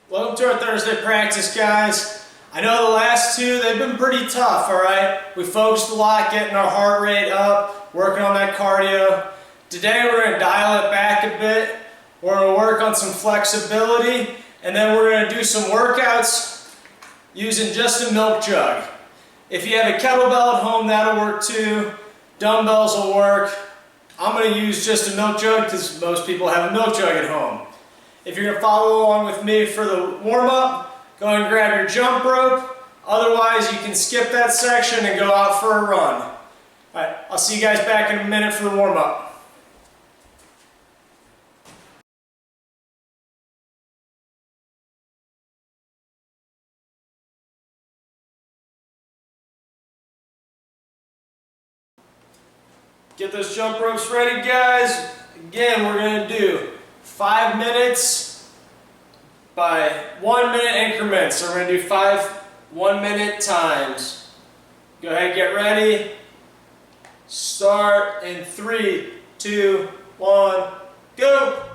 Welcome to our Thursday practice, guys. I know the last two, they've been pretty tough, all right? We focused a lot getting our heart rate up, working on that cardio. Today we're going to dial it back a bit. We're going to work on some flexibility, and then we're going to do some workouts using just a milk jug. If you have a kettlebell at home, that'll work too. Dumbbells will work. I'm going to use just a milk jug because most people have a milk jug at home. If you're going to follow along with me for the warm-up, go ahead and grab your jump rope. Otherwise, you can skip that section and go out for a run. All right, I'll see you guys back in a minute for the warm-up. Get those jump ropes ready, guys. Again, we're going to do 5 minutes by 1 minute increments. So we're going to do 5 1-minute times. Go ahead, get ready. Start in 3, 2, 1, go.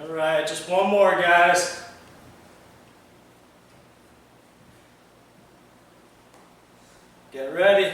All right, just one more, guys. Get ready.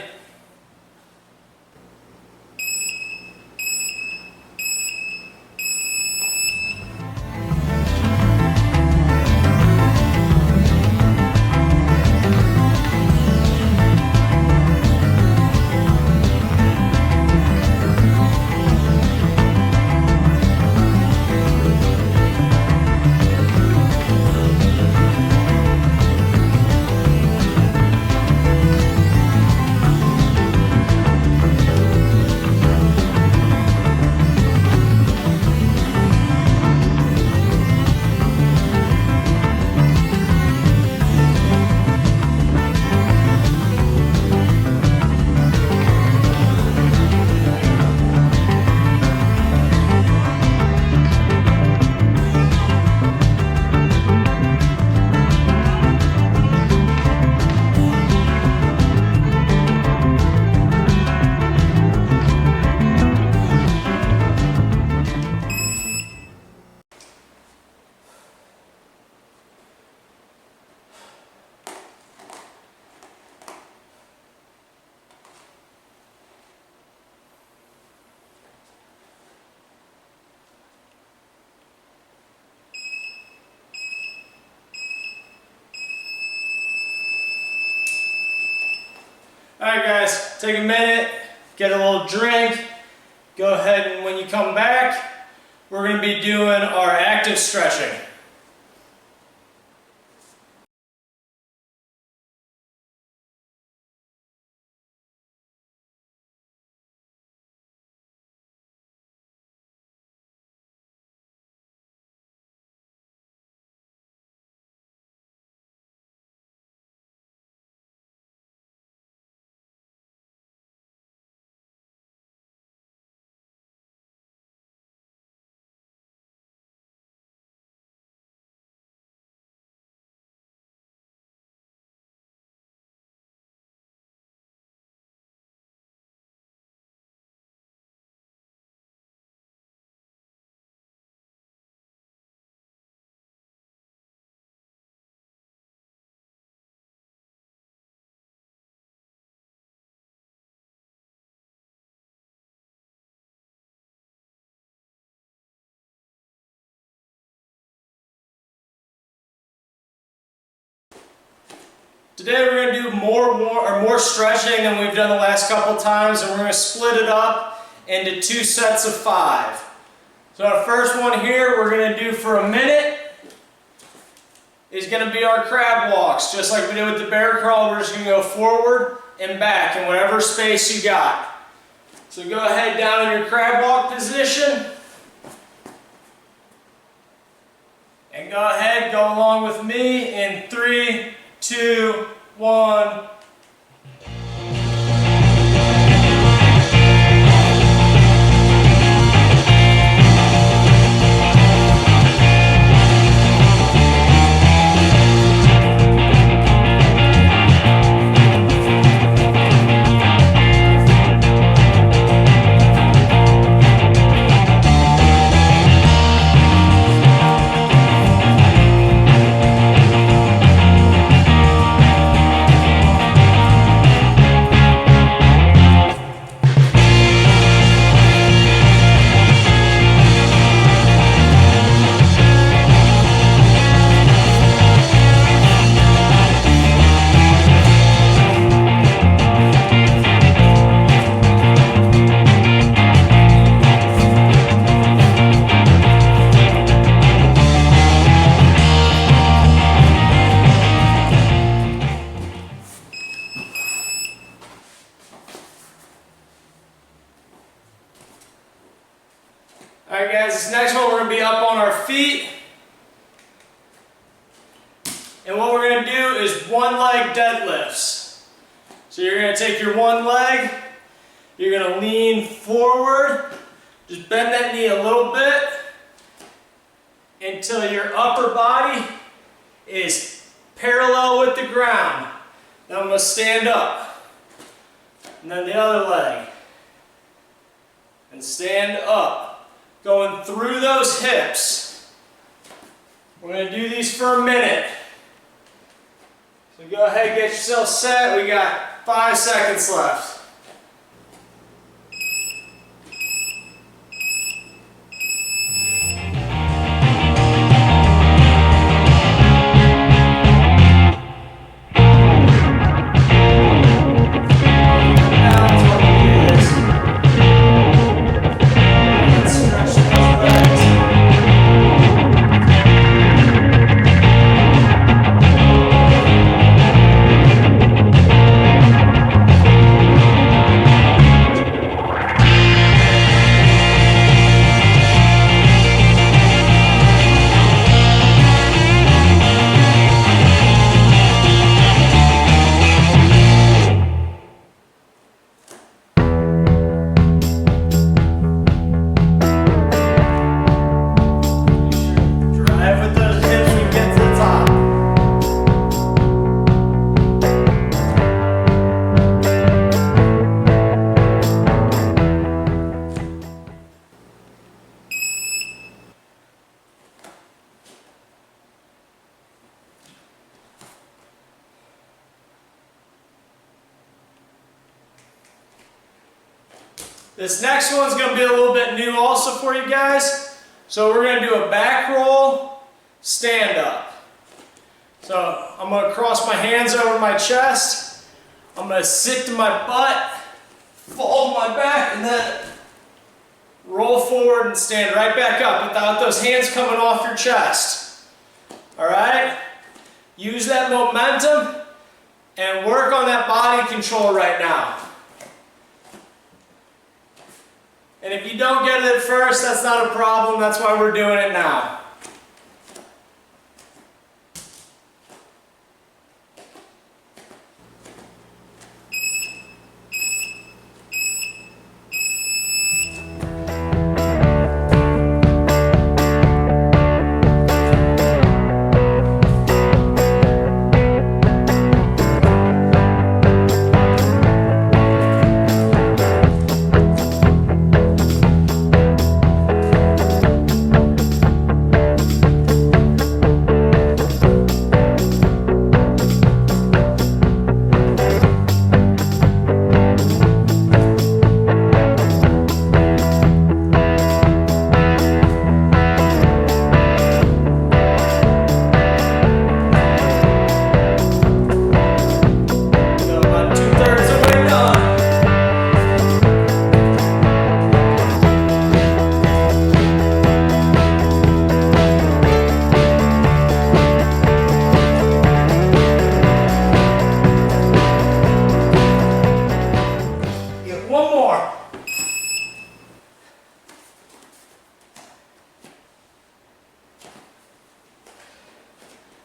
Alright guys, take a minute, get a little drink, go ahead and when you come back, we're going to be doing our active stretching. Today we're going to do more stretching than we've done the last couple times, and we're going to split it up into 2 sets of 5. So our first one here we're going to do for a minute is going to be our crab walks. Just like we did with the bear crawl, we're just going to go forward and back in whatever space you got. So go ahead down in your crab walk position. And go ahead, go along with me in 3, 2, 1. Alright guys, this next one we're going to be up on our feet. And what we're going to do is one leg deadlifts. So you're going to take your one leg, you're going to lean forward, just bend that knee a little bit until your upper body is parallel with the ground. Then I'm going to stand up. And then the other leg. And stand up. Going through those hips. We're going to do these for a minute. So go ahead and get yourself set. We got 5 seconds left. This next one's going to be a little bit new also for you guys. So we're going to do a back roll, stand up. So I'm going to cross my hands over my chest. I'm going to sit to my butt, fold my back, and then roll forward and stand right back up without those hands coming off your chest. Alright? Use that momentum and work on that body control right now. And if you don't get it at first, that's not a problem. That's why we're doing it now.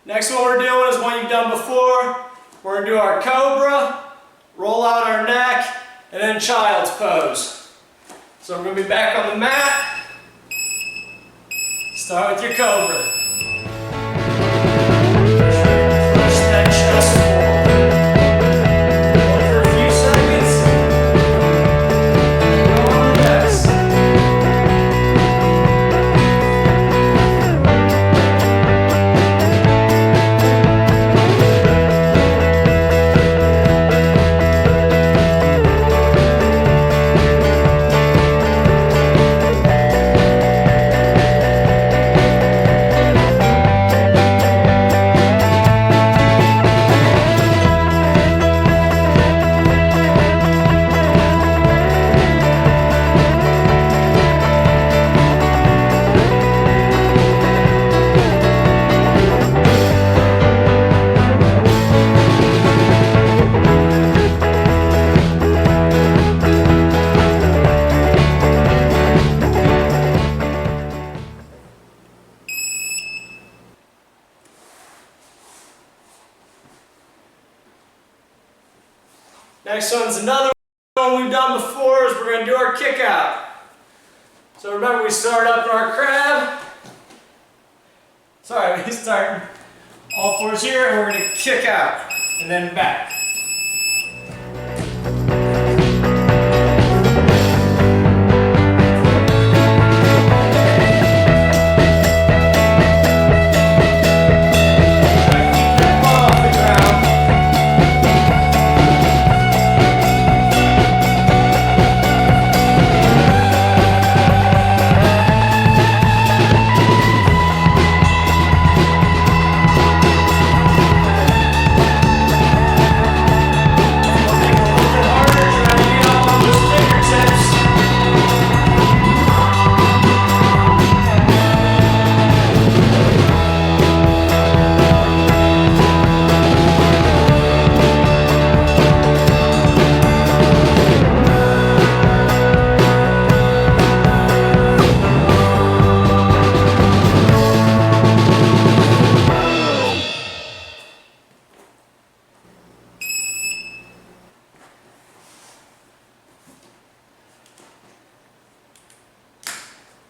Next one we're doing is one you've done before. We're going to do our cobra, roll out our neck, and then child's pose. So we're going to be back on the mat. Start with your cobra. Push that chest forward. Hold for a few seconds. Go on the next. Next one's another one we've done before is we're going to do our kick out. So remember we start up in our crab. Sorry, we start all fours here and we're going to kick out and then back.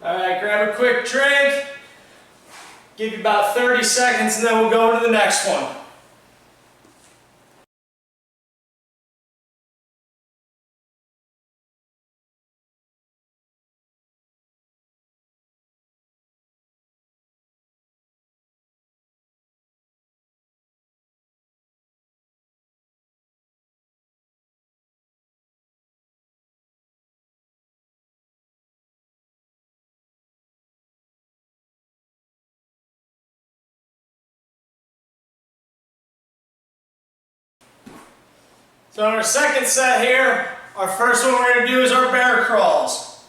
All right, grab a quick drink. Give you about 30 seconds and then we'll go to the next one. So in our second set here, our first one we're going to do is our bear crawls.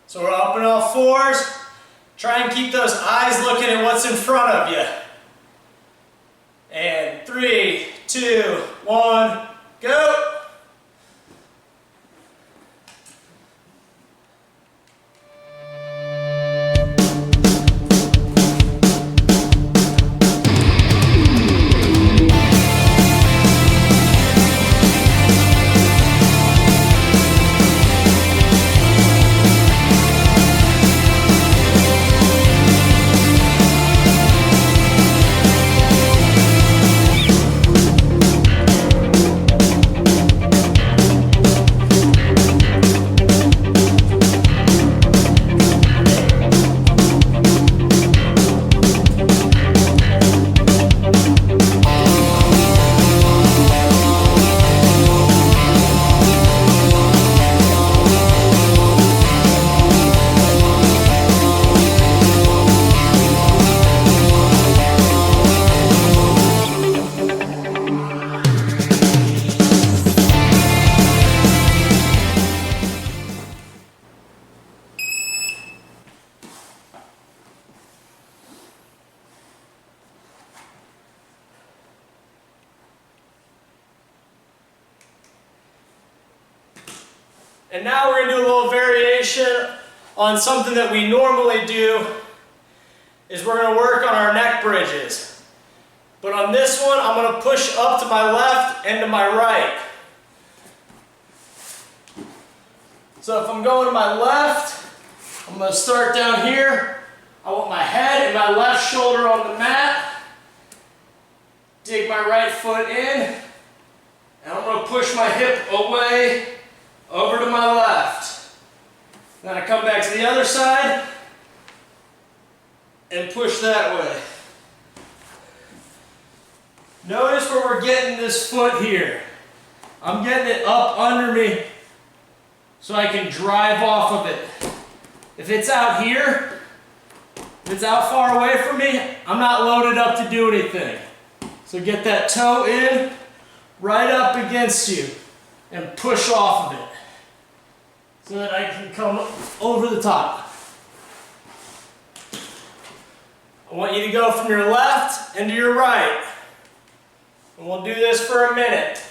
So we're up on all fours. Try and keep those eyes looking at what's in front of you. And 3, 2, 1, go! And now we're going to do a little variation on something that we normally do, is we're going to work on our neck bridges. But on this one, I'm going to push up to my left and to my right. So if I'm going to my left, I'm going to start down here. I want my head and my left shoulder on the mat. Dig my right foot in. And I'm going to push my hip away over to my left. Then I come back to the other side and push that way. Notice where we're getting this foot here. I'm getting it up under me so I can drive off of it. If it's out here, if it's out far away from me, I'm not loaded up to do anything. So get that toe in, right up against you, and push off of it so that I can come over the top. I want you to go from your left and to your right. And we'll do this for a minute.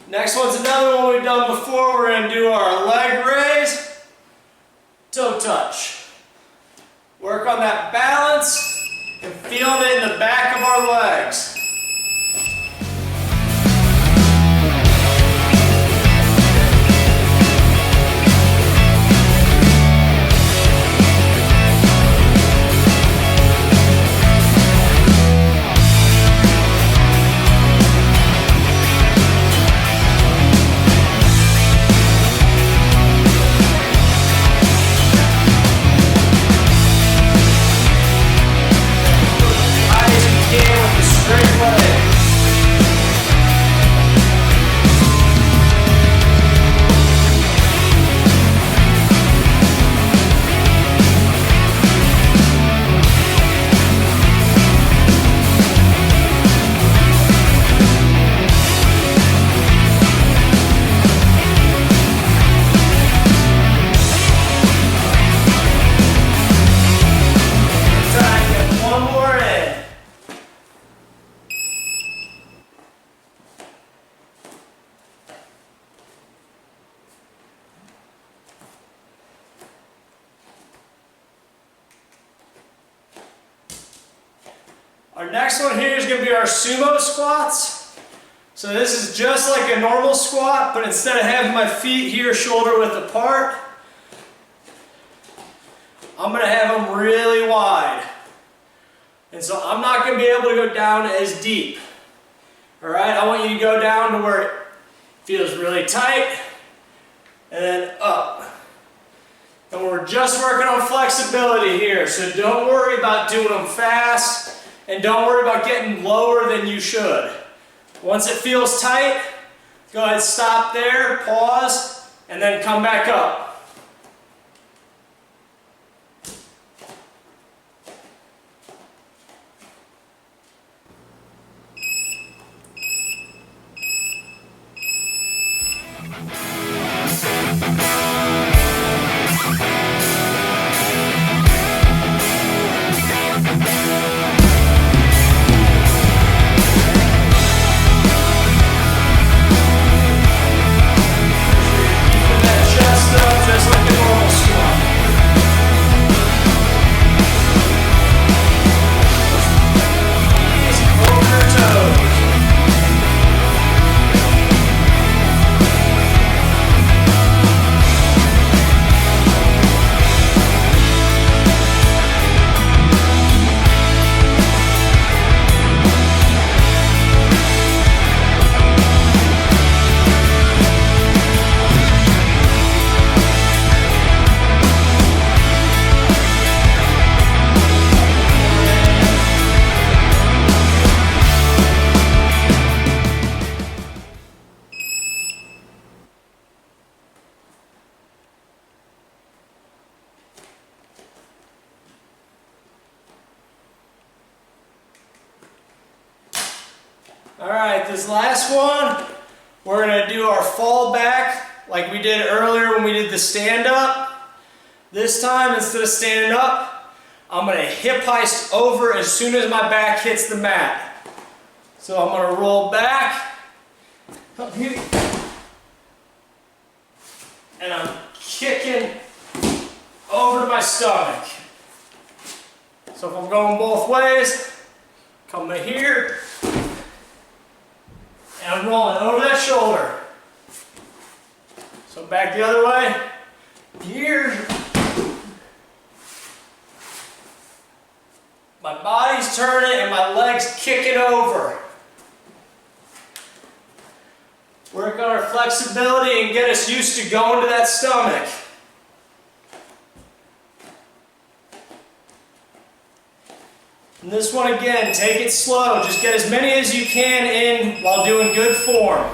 Next one's another one we've done before. We're going to do our leg raise, toe touch. Work on that balance and feeling it in the back of our legs. Our next one here is going to be our sumo squats. So this is just like a normal squat, but instead of having my feet here shoulder width apart, I'm going to have them really wide. And so I'm not going to be able to go down as deep. Alright, I want you to go down to where it feels really tight, and then up. And we're just working on flexibility here, so don't worry about doing them fast, and don't worry about getting lower than you should. Once it feels tight, go ahead, stop there, pause, and then come back up. Alright, this last one, we're going to do our fall back like we did earlier when we did the stand up. This time, instead of standing up, I'm going to hip heist over as soon as my back hits the mat. So I'm going to roll back, and I'm kicking over to my stomach. So if I'm going both ways, come to here, and I'm rolling over that shoulder. So back the other way, here. My body's turning and my legs kicking over. Work on our flexibility and get us used to going to that stomach. And this one again, take it slow. Just get as many as you can in while doing good form.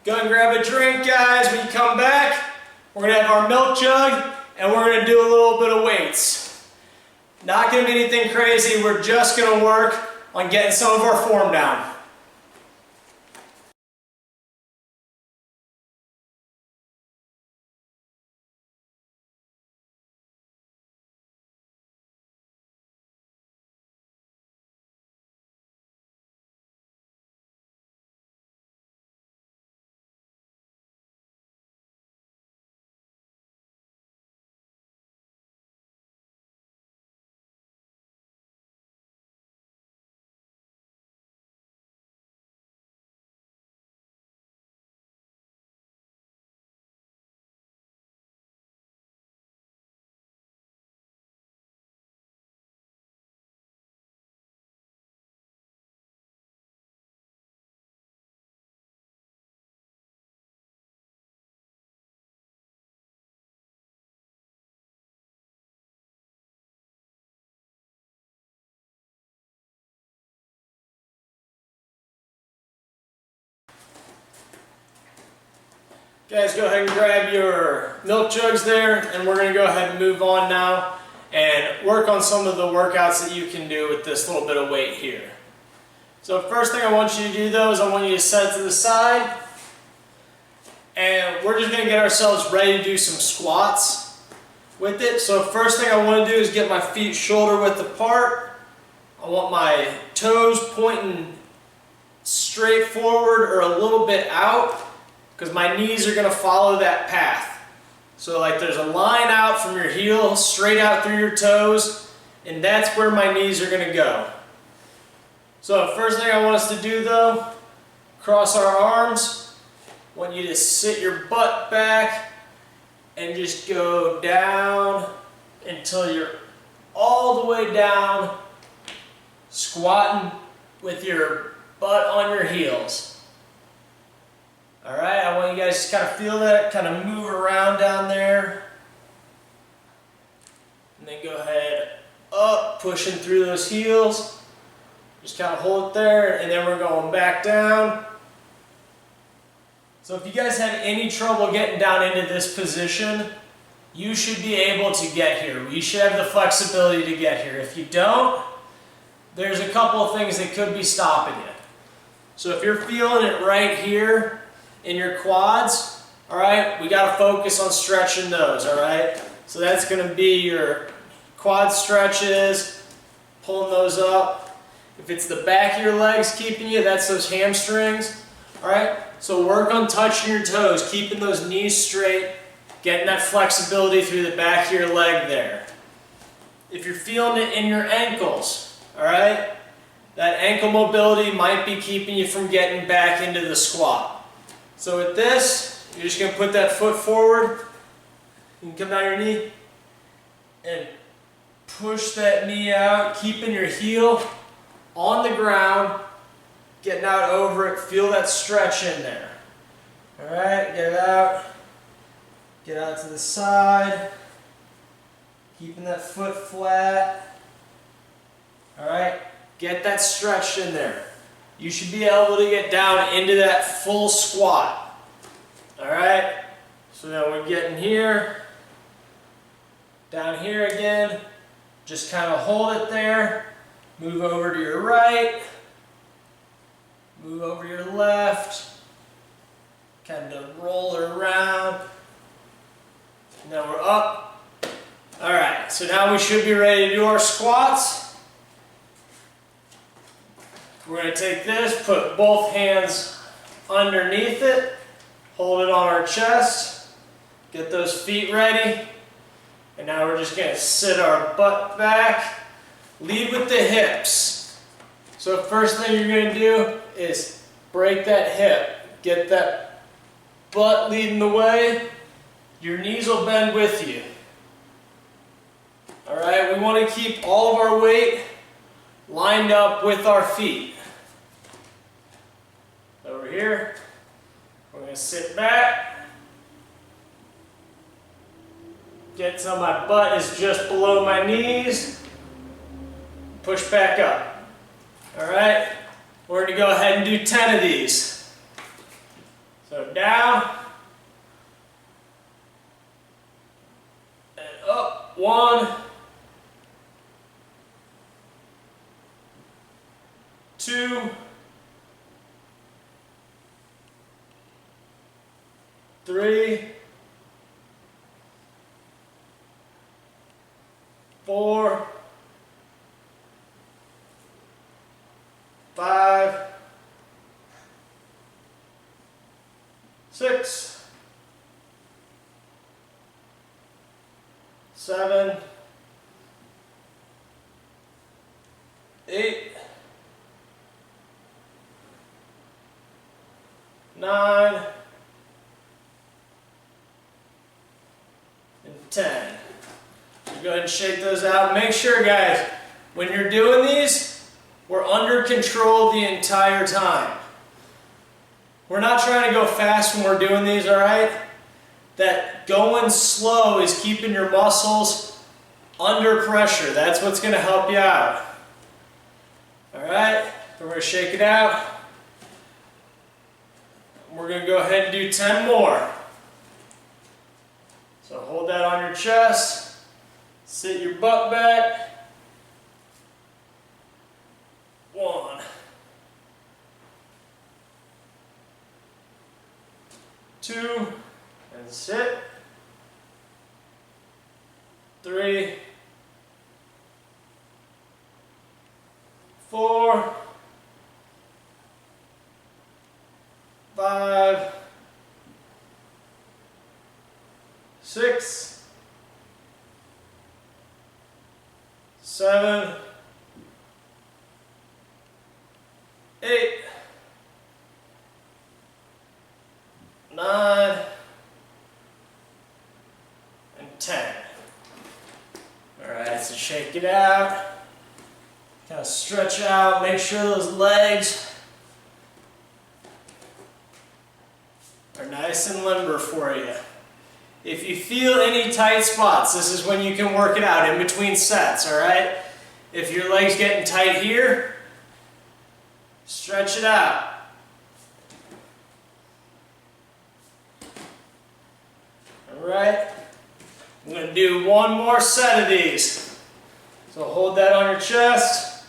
Go and grab a drink, guys. When you come back, we're going to have our milk jug and we're going to do a little bit of weights. Not going to be anything crazy. We're just going to work on getting some of our form down. Guys, go ahead and grab your milk jugs there, and we're going to go ahead and move on now and work on some of the workouts that you can do with this little bit of weight here. So first thing I want you to do though is I want you to set it to the side, and we're just going to get ourselves ready to do some squats with it. So first thing I want to do is get my feet shoulder width apart. I want my toes pointing straight forward or a little bit out, because my knees are going to follow that path. So like there's a line out from your heel straight out through your toes, and that's where my knees are going to go. So first thing I want us to do though, cross our arms. I want you to sit your butt back and just go down until you're all the way down, squatting with your butt on your heels. Alright, I want you guys to kind of feel that, kind of move around down there. And then go ahead up, pushing through those heels. Just kind of hold it there, and then we're going back down. So if you guys have any trouble getting down into this position, you should be able to get here. You should have the flexibility to get here. If you don't, there's a couple of things that could be stopping you. So if you're feeling it right here in your quads, all right, we got to focus on stretching those, all right? So that's going to be your quad stretches, pulling those up. If it's the back of your legs keeping you, that's those hamstrings, all right? So work on touching your toes, keeping those knees straight, getting that flexibility through the back of your leg there. If you're feeling it in your ankles, all right, that ankle mobility might be keeping you from getting back into the squat. So with this, you're just going to put that foot forward. You can come down your knee and push that knee out, keeping your heel on the ground, getting out over it. Feel that stretch in there. Alright, get it out. Get out to the side. Keeping that foot flat. Alright, get that stretch in there. You should be able to get down into that full squat. Alright, so now we're getting here, down here again, just kind of hold it there, move over to your right, move over to your left, kind of roll it around. Now we're up. Alright, so now we should be ready to do our squats. We're going to take this, put both hands underneath it, hold it on our chest, get those feet ready, and now we're just going to sit our butt back, lead with the hips. So first thing you're going to do is break that hip, get that butt leading the way, your knees will bend with you. Alright, we want to keep all of our weight lined up with our feet. Over here, we're going to sit back, get so my butt is just below my knees, push back up. Alright, we're going to go ahead and do 10 of these. So down, and up, 1, 2, 3, 4, 5, 6, 7, 8, 9, and 10. So go ahead and shake those out. Make sure, guys, when you're doing these, we're under control the entire time. We're not trying to go fast when we're doing these, all right? That going slow is keeping your muscles under pressure. That's what's going to help you out. All right, so we're going to shake it out. We're going to go ahead and do 10 more. your chest. Sit your butt back. 1, 2, and sit. 3, 4, 5, 6, 7, 8, 9, and 10. Alright, so shake it out. Kind of stretch out, make sure those legs are nice and limber for you. If you feel any tight spots, this is when you can work it out in between sets, alright? If your leg's getting tight here, stretch it out. Alright, I'm going to do one more set of these. So hold that on your chest,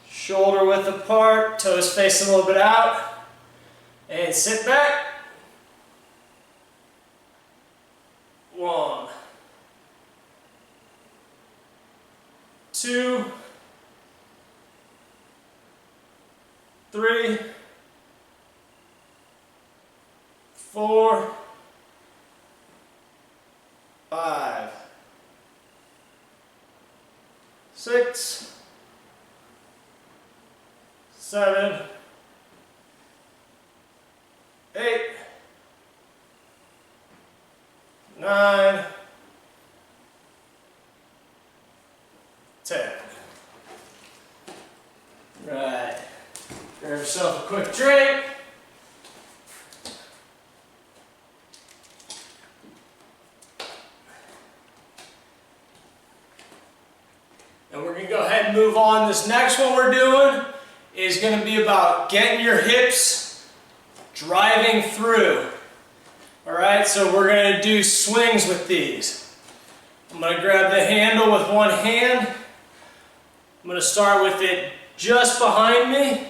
shoulder width apart, toes facing a little bit out, and sit back. 1, 2, 3, 4, 5, 6, 7, 8, 9, 10. Right. Grab yourself a quick drink. And we're going to go ahead and move on. This next one we're doing is going to be about getting your hips driving through. Alright, so we're going to do swings with these. I'm going to grab the handle with one hand. I'm going to start with it just behind me.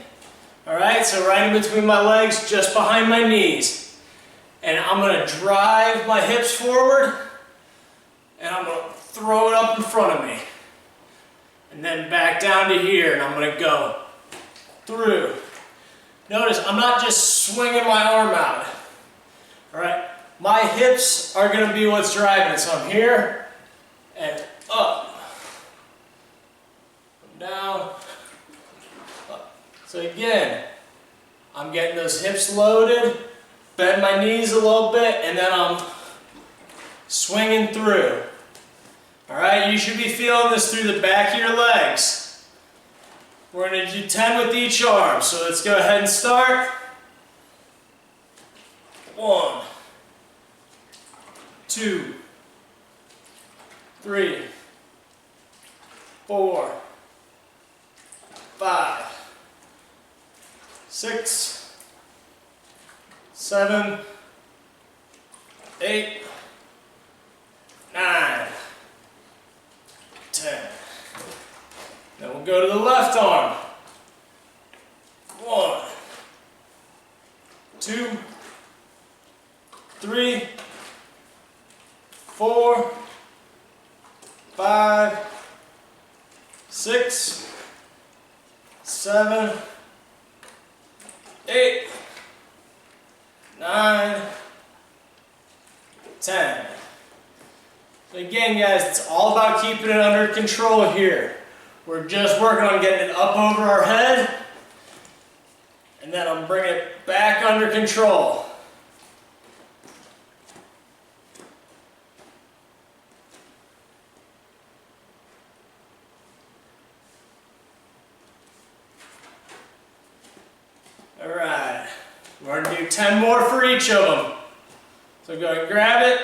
Alright, so right in between my legs, just behind my knees. And I'm going to drive my hips forward, and I'm going to throw it up in front of me. And then back down to here, and I'm going to go through. Notice, I'm not just swinging my arm out. Alright, my hips are going to be what's driving it. So I'm here, and up, down, up. So again, I'm getting those hips loaded, bend my knees a little bit, and then I'm swinging through. Alright, you should be feeling this through the back of your legs. We're going to do 10 with each arm, so let's go ahead and start. 1, 2, 3, 4, 5, 6, 7, 8, 9, 10. Then we'll go to the left arm. 1, 2, 3, 4, 5, 6, 7, 8, 9, 10. So again, guys, it's all about keeping it under control here. We're just working on getting it up over our head, and then I'm bringing it back under control. Alright, we're going to do 10 more for each of them. So go ahead and grab it,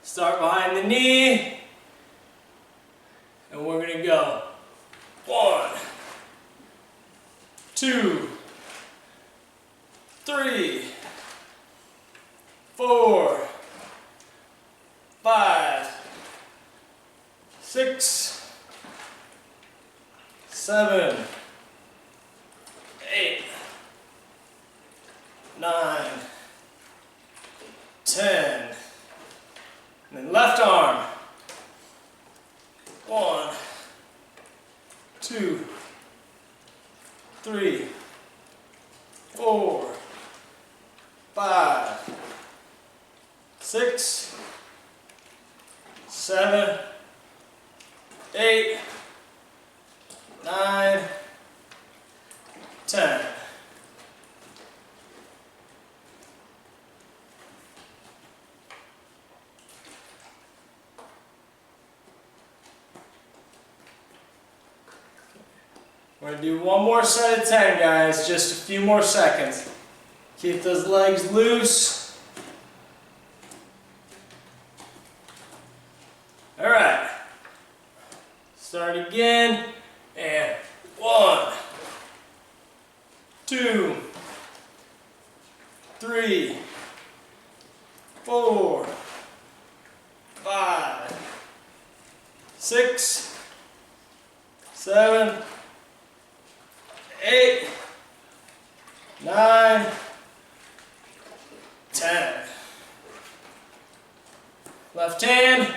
start behind the knee, and we're going to go 1, 2, 3, 4, 5, 7, 8, 9, 10. And then left arm. 1, 2, 3, 4, 5, 6, 7, 8, 9, 10. We're going to do one more set of 10, guys, just a few more seconds. Keep those legs loose. All right. Start again. And 1, 2, 3, 4, 5, 6, 7, 8, 9, 10. Left hand.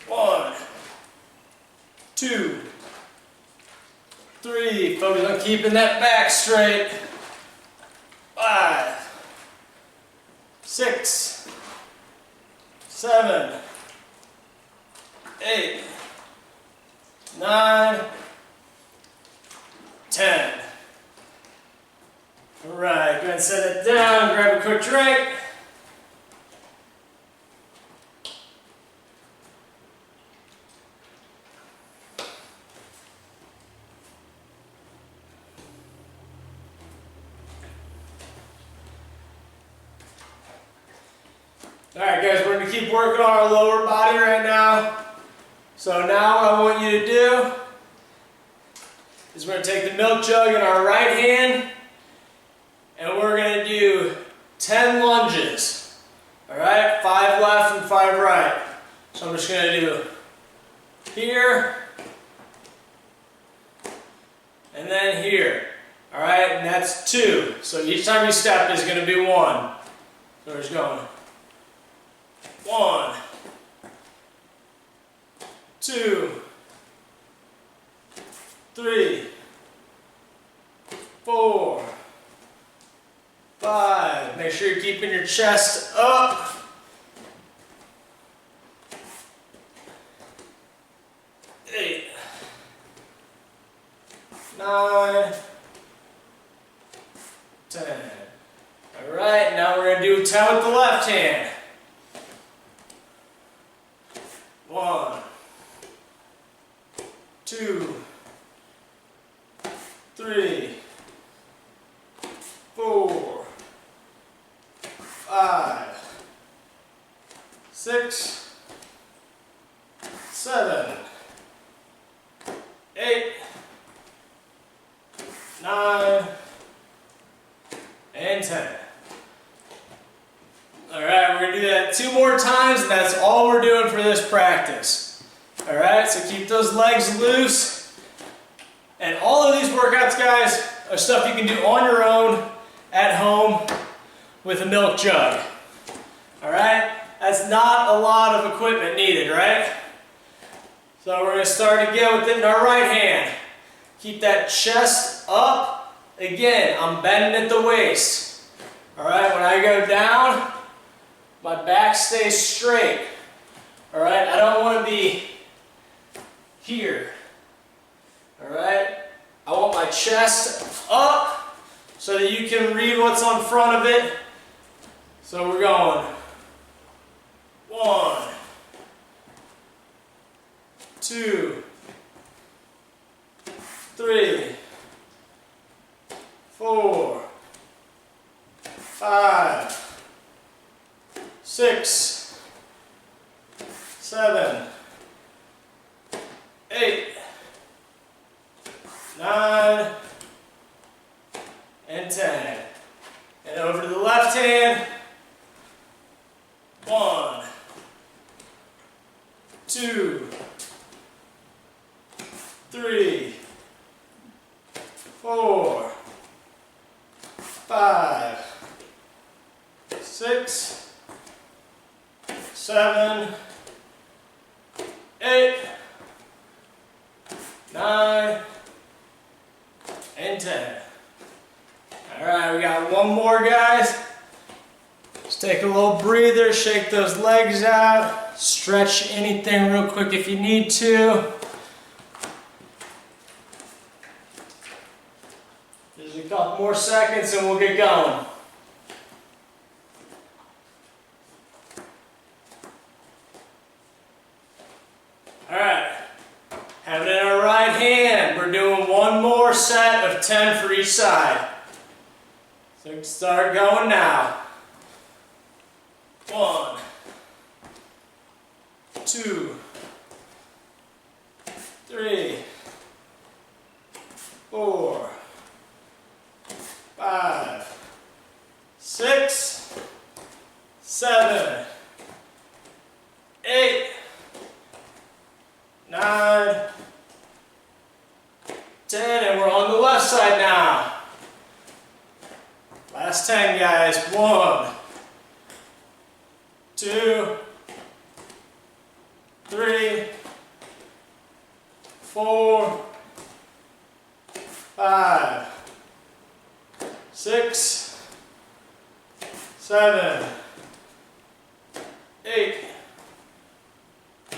1, 2, 3. Focus on keeping that back straight. 5, 6, 7, 8, 9, 10. All right, go ahead and set it down, grab a quick drink. All right, guys, we're going to keep working on our lower body right now. So now what I want you to do is we're going to take the milk jug in our right hand and we're going to do 10 lunges. All right, 5 left and 5 right. So I'm just going to do here and then here. All right, and that's 2. So each time you step is going to be 1. So we're just going 1, 2, 3, 4, 5. Make sure you're keeping your chest up. 8, 9, 10. All right, now we're going to do 10 with the left hand. 1, 2, 3, 4, 5, 6, 7, 8, 9, and 10. Alright, we're going to do that 2 more times, and that's all we're doing for this practice. Alright, so keep those legs loose. And all of these workouts, guys, are stuff you can do on your own, at home, with a milk jug. Alright, that's not a lot of equipment needed, right? So we're going to start again with it in our right hand. Keep that chest up. Again, I'm bending at the waist. Alright, when I go down, my back stays straight. Alright, I don't want to be here. Alright, I want my chest up so that you can read what's on front of it. So we're going 1, 2, 3, 4, 5, 6, 7, 8, 9, and 10. And over to the left hand. 1, 2, 3, 7, 8, 9, and 10. All right, we got one more, guys. Just take a little breather, shake those legs out, stretch anything real quick if you need to. Just a couple more seconds and we'll get going. All right, have it in our right hand. We're doing one more set of 10 for each side. So start going now. 1, 2, 3, 4, 5, 6, 7, 8, 9, 10, and we're on the left side now. Last 10, guys. 1, 2, 3, 4, 5, 6, 7, 8,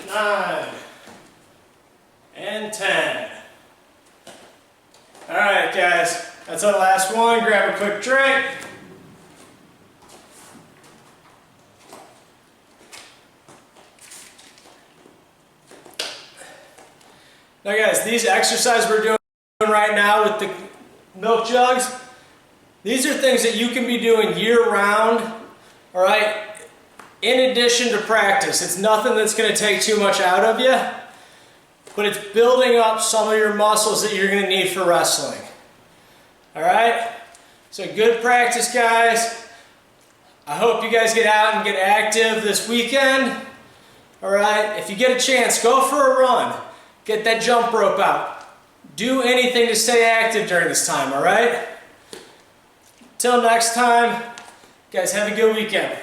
9, and 10. All right, guys, that's our last one. Grab a quick drink. Now, guys, these exercises we're doing right now with the milk jugs, these are things that you can be doing year-round, all right, in addition to practice. It's nothing that's going to take too much out of you, but it's building up some of your muscles that you're going to need for wrestling. All right? So good practice, guys. I hope you guys get out and get active this weekend. All right? If you get a chance, go for a run. Get that jump rope out. Do anything to stay active during this time, all right? Till next time, guys, have a good weekend.